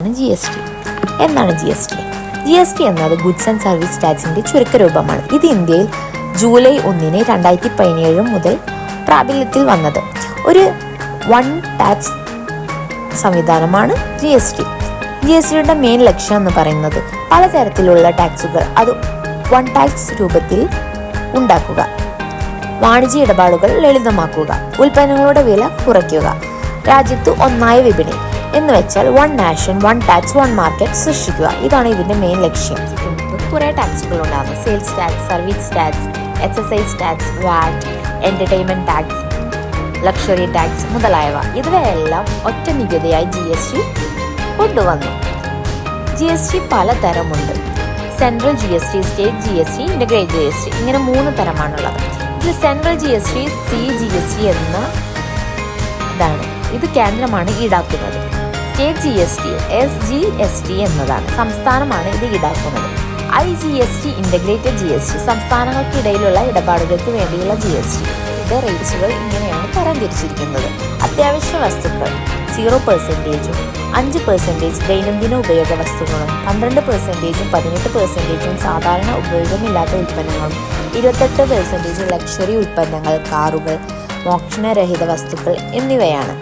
GST. എന്താണ് GST? GST എന്നത് goods and service ടാക്സിന്റെ ചുരുക്കരൂപമാണ്. ഇത് ഇന്ത്യയിൽ ജൂലൈ 1, 2017 മുതൽ പ്രാബല്യത്തിൽ വന്നത് ഒരു വൺ ടാക്സ് സംവിധാനമാണ് GST. GSTയുടെ മെയിൻ ലക്ഷ്യം എന്ന് പറയുന്നത് പലതരത്തിലുള്ള ടാക്സുകൾ അത് വൺ ടാക്സ് രൂപത്തിൽ ഉണ്ടാക്കുക, വാണിജ്യ ഇടപാടുകൾ ലളിതമാക്കുക, ഉൽപ്പന്നങ്ങളുടെ വില കുറയ്ക്കുക, രാജ്യത്ത് ഒന്നായ വിപണി എന്ന് വെച്ചാൽ one nation one tax one market സൃഷ്ടിക്കുക. ഇതാണ് ഇതിന്റെ മെയിൻ ലക്ഷ്യം. കുറെ ടാക്സുകൾ ഉണ്ടാകുന്നു: sales tax, service tax, excise tax, VAT, entertainment tax, luxury tax മുതലായവ. ഇവയെല്ലാം ഒറ്റ നികുതിയായി GST കൊണ്ടുവന്നു. GST പലതരമുണ്ട്: central GST, state GST, integrate GST. ഇങ്ങനെ 3 തരമാണുള്ളത്. ഇതിൽ സെൻട്രൽ GST, CGST എന്നതാണ്. ഇത് കേന്ദ്രമാണ് ഈടാക്കുന്നത്. സ്റ്റേറ്റ് GST, SGST എന്നതാണ്. സംസ്ഥാനമാണ് ഇത് ഈടാക്കുന്നത്. IGST, ഇന്റഗ്രേറ്റഡ് GST, സംസ്ഥാനങ്ങൾക്കിടയിലുള്ള ഇടപാടുകൾക്ക് വേണ്ടിയുള്ള GST. ഇത് റേറ്റ്സുകൾ ഇങ്ങനെയാണ് തരംതിരിച്ചിരിക്കുന്നത്. അത്യാവശ്യ വസ്തുക്കൾ 0%, 5% ദൈനംദിന ഉപയോഗ വസ്തുക്കളും, 12%, 18% സാധാരണ ഉപയോഗമില്ലാത്ത ഉൽപ്പന്നങ്ങളും, 28% ലക്ഷറി ഉൽപ്പന്നങ്ങൾ, കാറുകൾ, മോഷണരഹിത വസ്തുക്കൾ എന്നിവയാണ്.